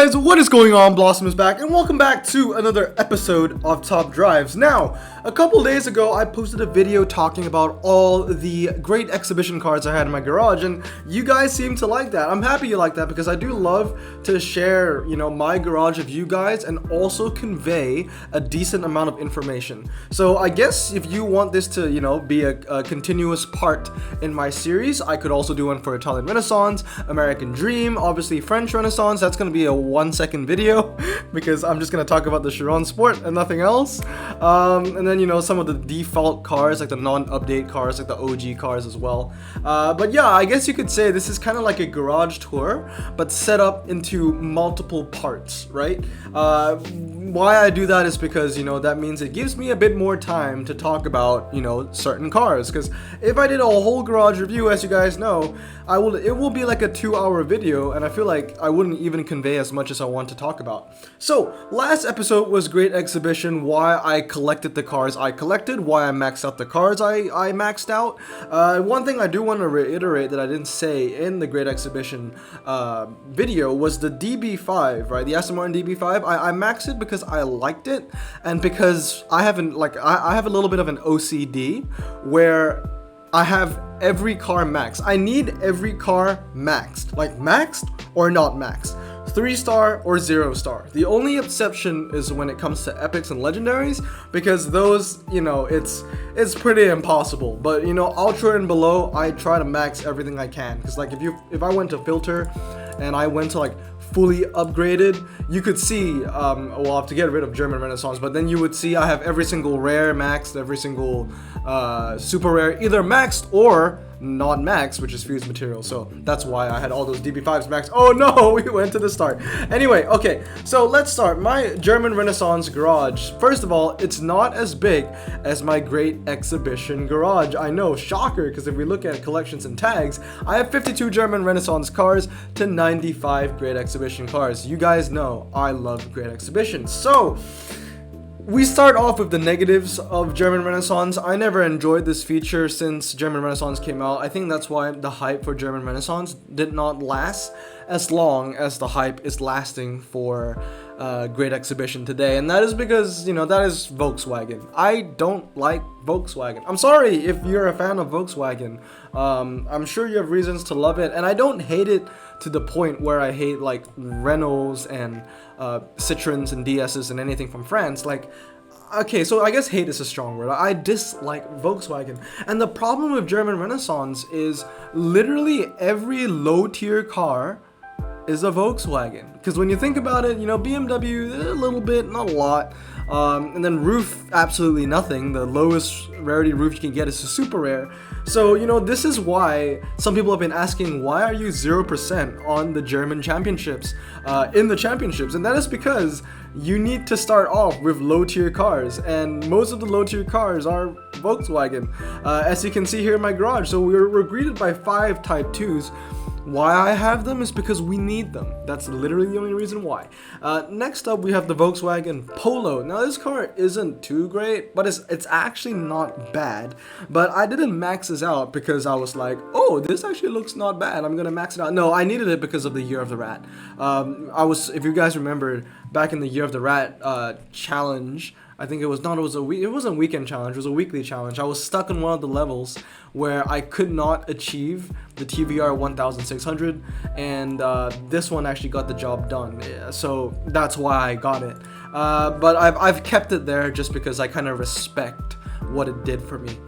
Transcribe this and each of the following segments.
guys, what is going on? Blossom is back, and welcome back to another episode of Top Drives. Now, a couple days ago, I posted a video talking about all the great exhibition cards I had in my garage, and you guys seem to like that. I'm happy you like that because I do love to share, my garage with you guys and also convey a decent amount of information. So I guess if you want this to, be a continuous part in my series, I could also do one for Italian Renaissance, American Dream, obviously French Renaissance. That's going to be a 1-second video because I'm just going to talk about the Chiron Sport and nothing else. And then, some of the default cars, like the non-update cars, like the OG cars as well. But yeah, I guess you could say this is kind of like a garage tour, but set up into multiple parts, right? Why I do that is because, that means it gives me a bit more time to talk about, certain cars. Because if I did a whole garage review, as you guys know, it will be like a 2-hour video, and I feel like I wouldn't even convey as much as I want to talk about. So, last episode was Great Exhibition, why I collected the cars I collected, why I maxed out the cars I maxed out. One thing I do want to reiterate that I didn't say in the Great Exhibition video was the DB5, right? The Aston Martin DB5. I maxed it because I liked it, and because I have a little bit of an OCD where I have every car maxed. I need every car maxed. Like maxed or not maxed. 3-star or 0-star. The only exception is when it comes to epics and legendaries, because those, it's pretty impossible. But ultra and below, I try to max everything I can. Because like if I went to filter and I went to like fully upgraded, you could see, I'll have to get rid of German Renaissance, but then you would see I have every single rare maxed, every single super rare either maxed or not maxed, which is fused material. So that's why I had all those DB5s maxed. Oh no, we went to the start. Anyway, okay, so let's start. My German Renaissance garage, first of all, it's not as big as my Great Exhibition garage. I know, shocker, because if we look at collections and tags, I have 52 German Renaissance cars to 95 Great Exhibition cars. You guys know I love Great Exhibition. So we start off with the negatives of German Renaissance. I never enjoyed this feature since German Renaissance came out. I think that's why the hype for German Renaissance did not last as long as the hype is lasting for Great Exhibition today. And that is because, that is Volkswagen. I don't like Volkswagen. I'm sorry if you're a fan of Volkswagen. I'm sure you have reasons to love it. And I don't hate it to the point where I hate like Renaults and Citroens and DS's and anything from France. Like, okay, so I guess hate is a strong word. I dislike Volkswagen. And the problem with German Renaissance is literally every low-tier car is a Volkswagen. Because when you think about it, BMW, a little bit, not a lot. And then roof, absolutely nothing. The lowest rarity roof you can get is a super rare. So, this is why some people have been asking, why are you 0% on the German championships, in the championships? And that is because you need to start off with low-tier cars, and most of the low-tier cars are Volkswagen, as you can see here in my garage. So we're greeted by 5 Type 2s. Why I have them is because we need them. That's literally the only reason why. Next up, we have the Volkswagen Polo. Now, this car isn't too great, but it's actually not bad. But I didn't max this out because I was like, oh, this actually looks not bad. I'm gonna max it out. No, I needed it because of the Year of the Rat. If you guys remember, back in the Year of the Rat challenge, I think it wasn't a weekend challenge, it was a weekly challenge. I was stuck in one of the levels where I could not achieve the TVR 1600, and this one actually got the job done. Yeah, so that's why I got it. But I've kept it there just because I kind of respect what it did for me.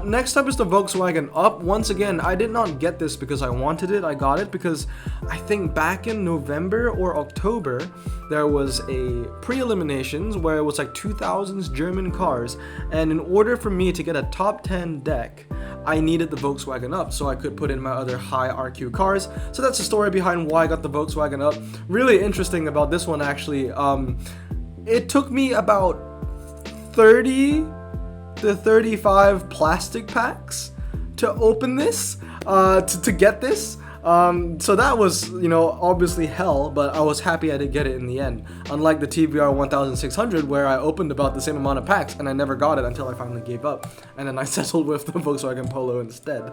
Next up is the Volkswagen Up. Once again, I did not get this because I wanted it. I got it because I think back in November or October, there was a pre-eliminations where it was like 2000s German cars. And in order for me to get a top 10 deck, I needed the Volkswagen Up so I could put in my other high RQ cars. So that's the story behind why I got the Volkswagen Up. Really interesting about this one, actually. It took me about 30 to 35 plastic packs to open this, to get this. So that was, obviously hell, but I was happy I did get it in the end. Unlike the TVR 1600, where I opened about the same amount of packs and I never got it until I finally gave up, and then I settled with the Volkswagen Polo instead.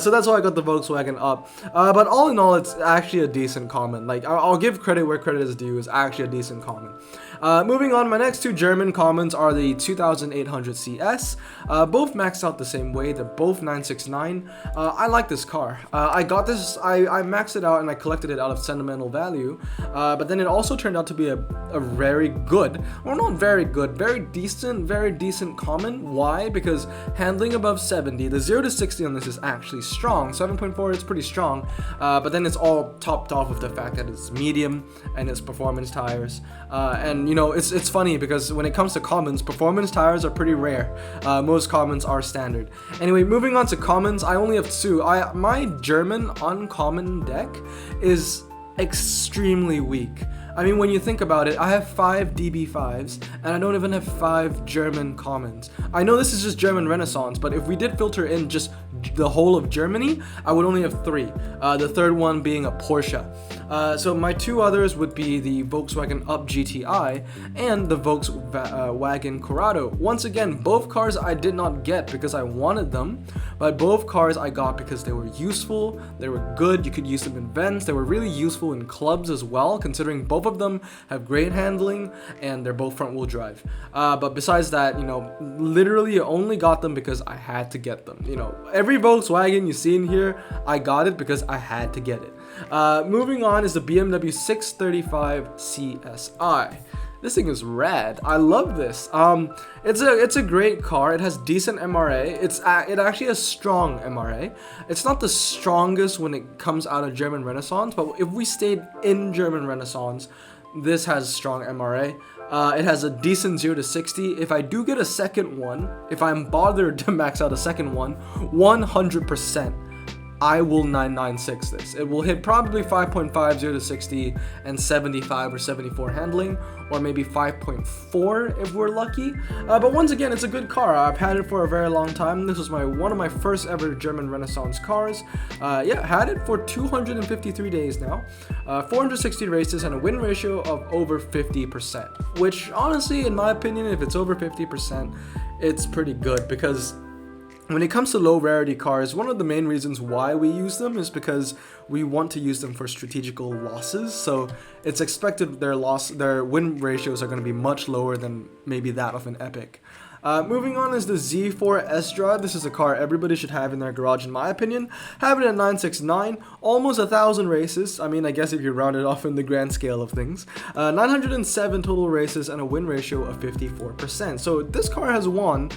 So that's why I got the Volkswagen Up. But all in all, it's actually a decent common. Like, I'll give credit where credit is due. It's actually a decent common. Moving on, my next two German commons are the 2800 CS. Both maxed out the same way. They're both 969. I like this car. I got this, I maxed it out and I collected it out of sentimental value. But then it also turned out to be a very good, or not very good, very decent common. Why? Because handling above 70, the 0 to 60 on this is actually strong. 7.4 is pretty strong, but then it's all topped off with the fact that it's medium and it's performance tires. And it's funny because when it comes to commons, performance tires are pretty rare. Most commons are standard. Anyway, moving on to commons, I only have two. My German uncommon deck is extremely weak. I mean, when you think about it, I have 5 DB5s, and I don't even have 5 German commons. I know this is just German Renaissance, but if we did filter in just the whole of Germany, I would only have 3. The third one being a Porsche. So my two others would be the Volkswagen Up GTI and the Volkswagen Corrado. Once again, both cars I did not get because I wanted them, but both cars I got because they were useful, they were good, you could use them in events, they were really useful in clubs as well, considering both of them have great handling and they're both front wheel drive. But besides that, literally only got them because I had to get them. Every Volkswagen you see in here, I got it because I had to get it. Moving on is the BMW 635 CSI. This thing is rad. I love this. It's a great car. It has decent MRA. It actually has strong MRA. It's not the strongest when it comes out of German Renaissance, but if we stayed in German Renaissance, this has strong MRA. It has a decent 0 to 60. If I do get a second one, if I'm bothered to max out a second one, 100%. I will 996 this. It will hit probably 5.5 0 to 60 and 75 or 74 handling, or maybe 5.4 if we're lucky. But once again, it's a good car. I've had it for a very long time. This was one of my first ever German Renaissance cars. Had it for 253 days now, 460 races, and a win ratio of over 50%. Which honestly, in my opinion, if it's over 50%, it's pretty good because when it comes to low rarity cars, one of the main reasons why we use them is because we want to use them for strategical losses. So it's expected their win ratios are going to be much lower than maybe that of an Epic. Moving on is the Z4 S-Drive. This is a car everybody should have in their garage, in my opinion. Have it at 969, almost 1,000 races. I mean, I guess if you round it off in the grand scale of things. 907 total races and a win ratio of 54%. So this car has won,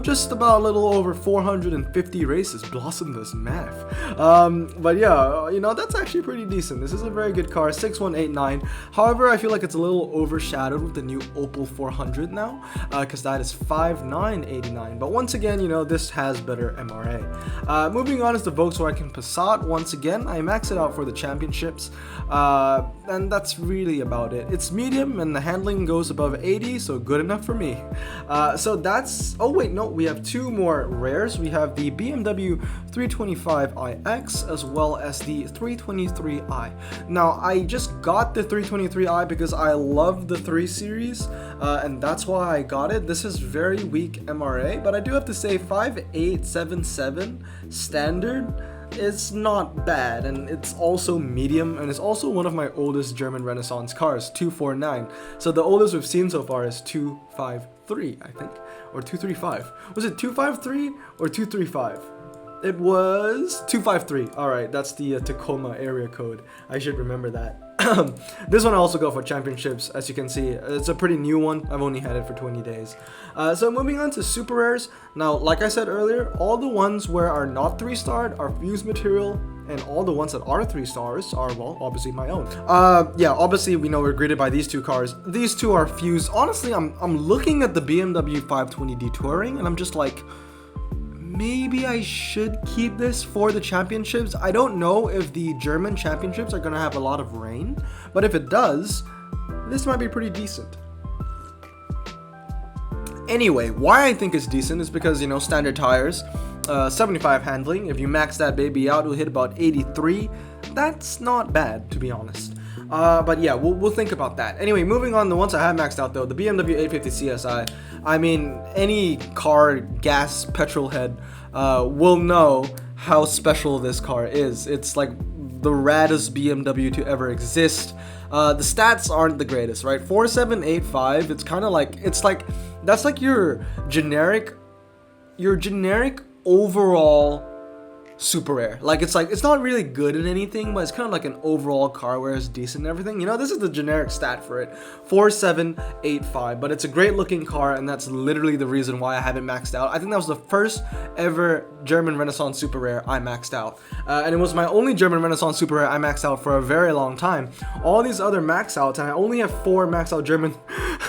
just about a little over 450 races. Blossom does math. But yeah, that's actually pretty decent. This is a very good car, 6189. However, I feel like it's a little overshadowed with the new Opel 400 now, because that is 5989. But once again, this has better MRA. Moving on is the Volkswagen Passat. Once again, I maxed it out for the championships, and that's really about it. It's medium and the handling goes above 80, so good enough for me. So that's... Oh wait, no, we have two more rares. We have the BMW 325iX as well as the 323i. Now, I just got the 323i because I love the 3 Series, and that's why I got it. This is very weak MRA, but I do have to say 5877 standard is not bad, and it's also medium, and it's also one of my oldest German Renaissance cars, 249. So the oldest we've seen so far is 253, I think, or 235. Was it 253 or 235? It was 253. All right, that's the Tacoma area code. I should remember that. This one I also go for championships. As you can see, it's a pretty new one. I've only had it for 20 days. So moving on to super rares. Now, like I said earlier, all the ones where are not 3-starred are fused material, and all the ones that are 3 stars are, well, obviously my own. Yeah, obviously we know we're greeted by these two cars. These two are fused. Honestly, I'm looking at the BMW 520D Touring, and I'm just like, maybe I should keep this for the championships. I don't know if the German championships are gonna have a lot of rain, but if it does, this might be pretty decent. Anyway, why I think it's decent is because, standard tires. 75 handling. If you max that baby out, it'll hit about 83. That's not bad, to be honest. But yeah, we'll think about that. Anyway, moving on, the ones I have maxed out though, the BMW 850 CSI. I mean, any car gas petrol head will know how special this car is. It's like the raddest BMW to ever exist. The stats aren't the greatest, right? 4785, it's kind of like, that's like your generic overall super rare. Like it's not really good at anything, but it's kind of like an overall car where it's decent and everything. You know, this is the generic stat for it, 4785, but it's a great looking car, and that's literally the reason why I haven't maxed out. I think that was the first ever German Renaissance super rare I maxed out, and it was my only German Renaissance super rare I maxed out for a very long time. All these other max outs, and I only have 4 max out German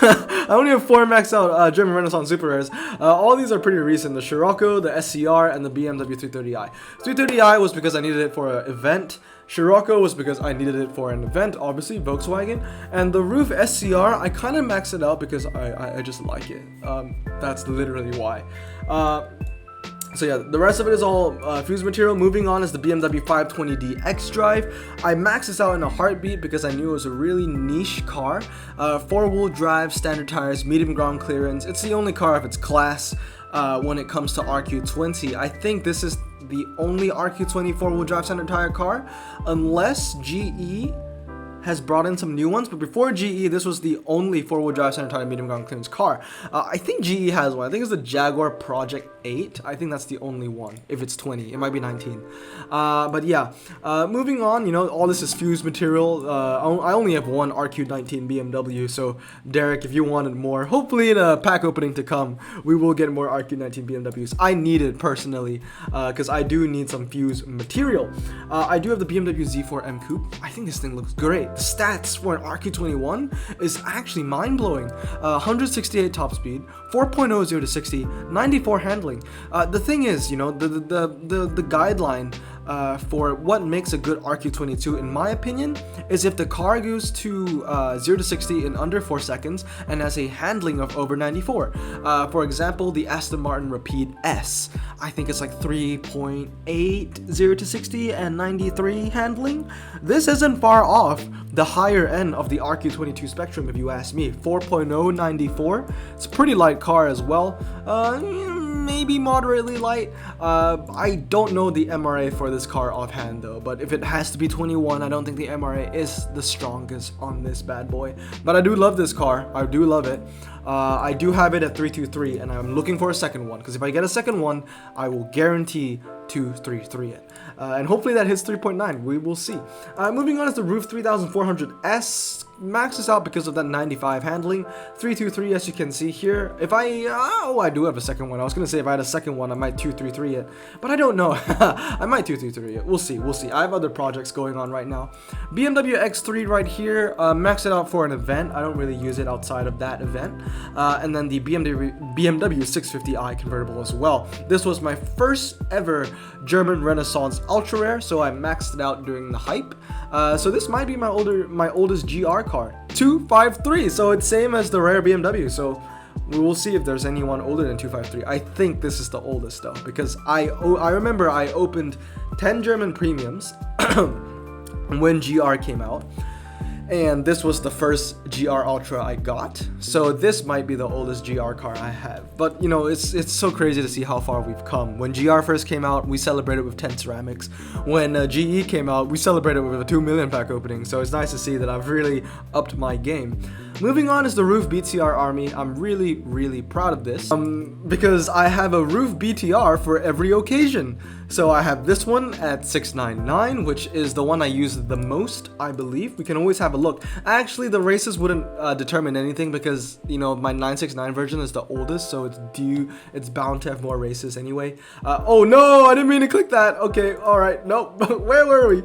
I only have 4 max out German Renaissance super rares. All these are pretty recent: the Scirocco, the SCR, and the BMW 330i. 330i was because I needed it for an event. Scirocco was because I needed it for an event, obviously, Volkswagen. And the Roof SCR, I kind of maxed it out because I just like it. That's literally why. So yeah, the rest of it is all fused material. Moving on is the BMW 520d X-Drive. I maxed this out in a heartbeat because I knew it was a really niche car. 4-wheel drive, standard tires, medium ground clearance. It's the only car of its class when it comes to RQ20. I think this is the only RQ20 4-wheel drive standard tire car, unless GE has brought in some new ones, but before GE, this was the only 4-wheel drive standard tire medium ground clearance car. I think GE has one. I think it's the Jaguar Project 8. I think that's the only one. If it's 20, it might be 19. But yeah, moving on, you know, all this is fused material. I only have one RQ19 BMW, so Derek, if you wanted more, hopefully in a pack opening to come, we will get more RQ19 BMWs. I need it personally, because I do need some fused material. I do have the BMW Z4 M Coupe. I think this thing looks great. The stats for an RQ21 is actually mind-blowing. 168 top speed, 4.0 0 to 60, 94 handling. The thing is, you know, the guideline for what makes a good RQ22, in my opinion, is if the car goes to 0 to 60 in under 4 seconds and has a handling of over 94. For example, the Aston Martin Rapide S, I think it's like 3.8 0 to 60 and 93 handling. This isn't far off the higher end of the RQ22 spectrum, if you ask me. 4.0 94. It's a pretty light car as well. Maybe moderately light. I don't know the MRA for this car offhand though, but if it has to be 21, I don't think the MRA is the strongest on this bad boy. But I do love this car. I do love it. I do have it at 323, and I'm looking for a second one, because if I get a second one, I will guarantee 233 it. And hopefully that hits 3.9. We will see. Moving on is the Roof 3400S. Maxes out because of that 95 handling. 323, as you can see here. If I do have a second one. I was gonna say if I had a second one, I might 233 it, but I don't know. I might 233 it. We'll see. We'll see. I have other projects going on right now. BMW X3 right here. Max it out for an event. I don't really use it outside of that event. And then the BMW 650i convertible as well. This was my first ever German Renaissance ultra rare, so I maxed it out during the hype. So this might be my oldest GR car, 253. So it's same as the rare BMW. So we will see if there's anyone older than 253. I think this is the oldest though, because I remember I opened 10 German premiums when GR came out. And this was the first GR Ultra I got, so this might be the oldest GR car I have. But you know, it's so crazy to see how far we've come. When GR first came out, we celebrated with 10 ceramics. When GE came out, we celebrated with a 2 million pack opening. So it's nice to see that I've really upped my game. Moving on is the Roof BTR Army. I'm really proud of this because I have a Roof BTR for every occasion. So I have this one at 699, which is the one I use the most, I believe. We can always have a look. Actually, the races wouldn't determine anything because, you know, my 969 version is the oldest, so it's bound to have more races anyway. Oh no, I didn't mean to click that. Okay, all right, nope. Where were we?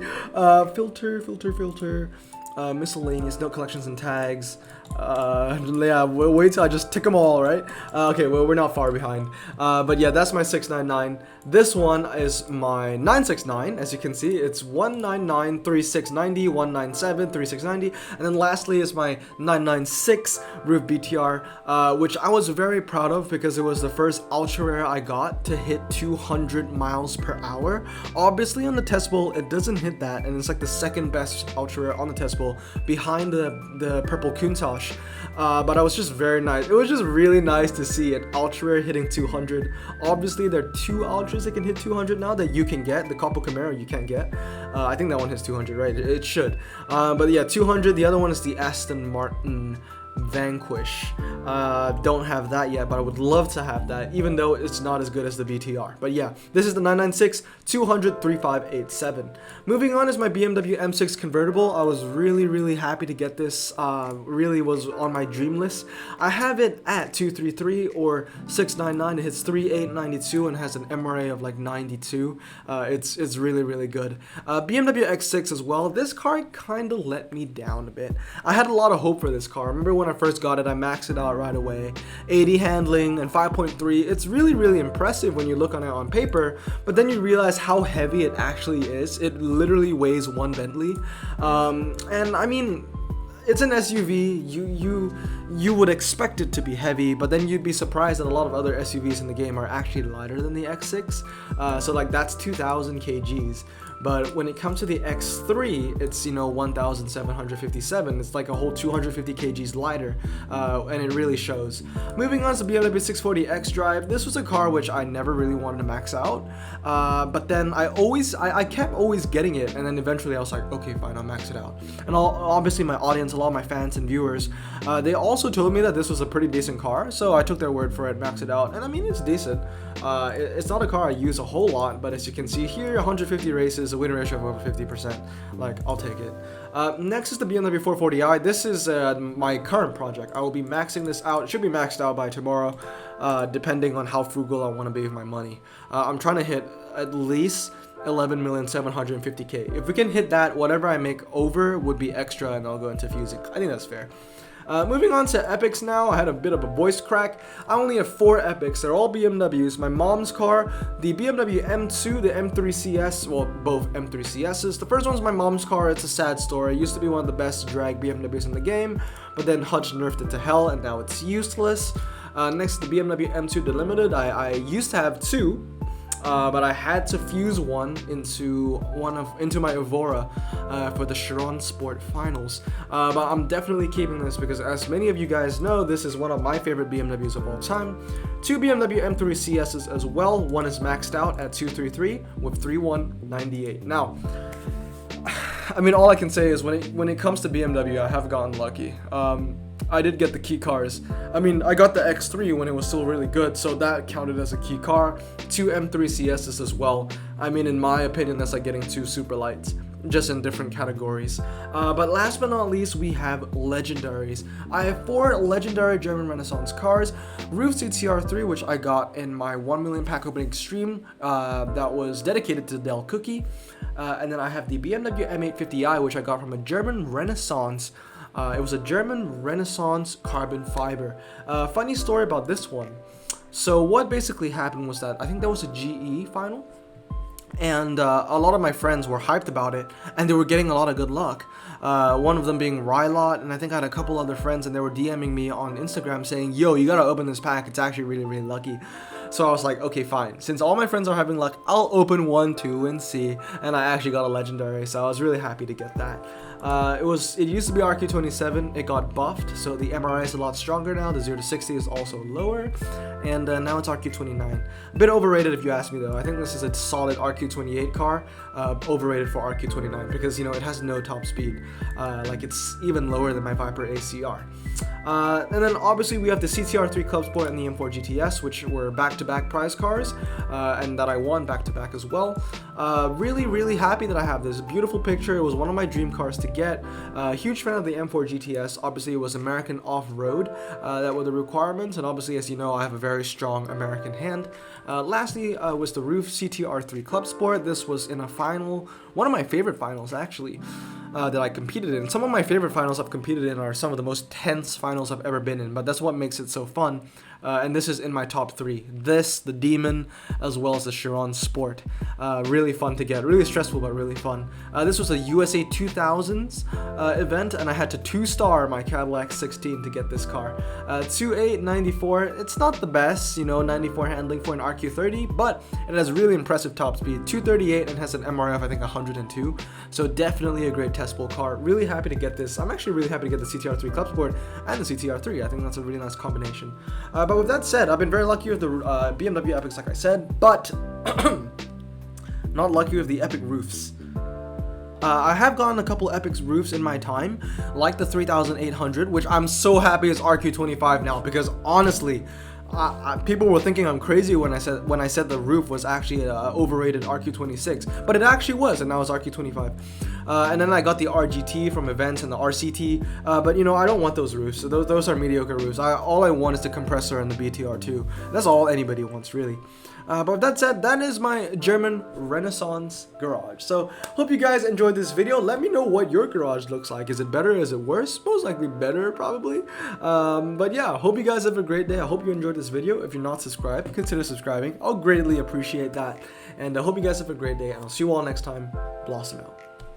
Filter. Miscellaneous, note collections and tags. Yeah, wait till I just tick them all, right? Okay, well, we're not far behind. But yeah, that's my 699. This one is my 969. As you can see, it's 199 3690, 197 3690, and then lastly is my 996 Roof BTR, which I was very proud of because it was the first ultra rare I got to hit 200 miles per hour. Obviously, on the test bowl, it doesn't hit that, and it's like the second best ultra rare on the test bowl behind the purple Countach. But I was just very nice. It was just really nice to see an ultra rare hitting 200. Obviously, there are two ultras that can hit 200 now that you can get. The Capo Camaro you can't get. I think that one hits 200, right? It should. But yeah, 200. The other one is the Aston Martin Vanquish. Don't have that yet, but I would love to have that, even though it's not as good as the BTR. But yeah, this is the 996 200 3587. Moving on is my BMW M6 convertible. I was really happy to get this. Really was on my dream list. I have it at 233 or 699. It hits 3892 and has an MRA of like 92. It's really good. BMW X6 as well. This car kind of let me down a bit. I had a lot of hope for this car. Remember when I first got it, I maxed it out right away. 80 handling and 5.3. It's really impressive when you look on it on paper, but then you realize how heavy it actually is. It literally weighs one Bentley. And I mean, it's an SUV. You would expect it to be heavy, but then you'd be surprised that a lot of other SUVs in the game are actually lighter than the X6. So like that's 2,000 kgs. But when it comes to the X3, it's 1,757. It's like a whole 250 kgs lighter, and it really shows. Moving on to BMW 640 X-Drive. This was a car which I never really wanted to max out, but then I kept always getting it, and then eventually I was like, okay, fine, I'll max it out. And obviously my audience, a lot of my fans and viewers, they also told me that this was a pretty decent car, so I took their word for it, maxed it out, and I mean, it's decent. It's not a car I use a whole lot, but as you can see here, 150 races, a win ratio of over 50%. Like, I'll take it. Next is the BMW 440i. This is my current project. I will be maxing this out. It should be maxed out by tomorrow, depending on how frugal I want to be with my money. I'm trying to hit at least 11,750,000. If we can hit that, whatever I make over would be extra, and I'll go into fusing. I think that's fair. Moving on to Epics now. I had a bit of a voice crack. I only have 4 Epics. They're all BMWs. My mom's car, the BMW M2, the M3 CS, well, both M3 CSs. The first one's my mom's car. It's a sad story. It used to be one of the best drag BMWs in the game, but then Hutch nerfed it to hell, and now it's useless. Next, the BMW M2 Delimited. I used to have 2. But I had to fuse one into my Evora for the Chiron Sport Finals. But I'm definitely keeping this because, as many of you guys know, this is one of my favorite BMWs of all time. 2 BMW M3 CSs as well. One is maxed out at 233 with 3198. Now, I mean, all I can say is when it comes to BMW, I have gotten lucky. I did get the key cars. I mean, I got the X3 when it was still really good, so that counted as a key car. 2 M3 CSs as well. I mean, in my opinion, that's like getting 2 super lights, just in different categories. But last but not least, we have Legendaries. I have 4 legendary German Renaissance cars. Roof CTR3, which I got in my 1 million pack opening stream that was dedicated to Del Cookie. And then I have the BMW M850i, which I got from a German Renaissance. It was a German Renaissance carbon fiber. Funny story about this one. So what basically happened was that I think that was a GE final, and a lot of my friends were hyped about it, and they were getting a lot of good luck. One of them being Rylot, and I think I had a couple other friends, and they were DMing me on Instagram saying, yo, you gotta open this pack, it's actually really lucky. So I was like, okay, fine. Since all my friends are having luck, I'll open 1, 2, and see. And I actually got a legendary, so I was really happy to get that. It used to be RQ27, it got buffed, so the MRI is a lot stronger now. The 0 to 60 is also lower, and now it's RQ29. A bit overrated if you ask me though. I think this is a solid RQ28 car, overrated for RQ29 because it has no top speed. Like it's even lower than my Viper ACR. And then obviously we have the CTR3 Club Sport and the M4 GTS, which were back-to-back prize cars, and that I won back-to-back as well. Really happy that I have this beautiful picture. It was one of my dream cars to get. Huge fan of the M4 GTS. Obviously it was American off-road that were the requirements, and obviously, as you know, I have a very strong American hand. Lastly was the Roof CTR3 Club Sport. This was in a final, one of my favorite finals actually. that I competed in. Some of my favorite finals I've competed in are some of the most tense finals I've ever been in, but that's what makes it so fun. And this is in my top 3. This, the Demon, as well as the Chiron Sport. Really fun to get. Really stressful, but really fun. This was a USA 2000s event, and I had to 2-star my Cadillac 16 to get this car. 2894. It's not the best, 94 handling for an RQ30, but it has really impressive top speed. 238 and has an MRF, I think 102. So definitely a great testable car. Really happy to get this. I'm actually really happy to get the CTR3 Club Sport and the CTR3. I think that's a really nice combination. But with that said, I've been very lucky with the BMW Epics, like I said, but not lucky with the Epic roofs. I have gotten a couple Epics roofs in my time, like the 3800, which I'm so happy is RQ25 now, because honestly, people were thinking I'm crazy when I said the roof was actually an overrated RQ26, but it actually was, and now it's RQ25. And then I got the RGT from events and the RCT, but I don't want those roofs. So those are mediocre roofs. All I want is the compressor and the BTR2. That's all anybody wants, really. But with that said, that is my German Renaissance garage. So hope you guys enjoyed this video. Let me know what your garage looks like. Is it better? Is it worse? Most likely better, probably. But yeah, hope you guys have a great day. I hope you enjoyed this video. If you're not subscribed, consider subscribing. I'll greatly appreciate that. And I hope you guys have a great day, and I'll see you all next time. Blossom out.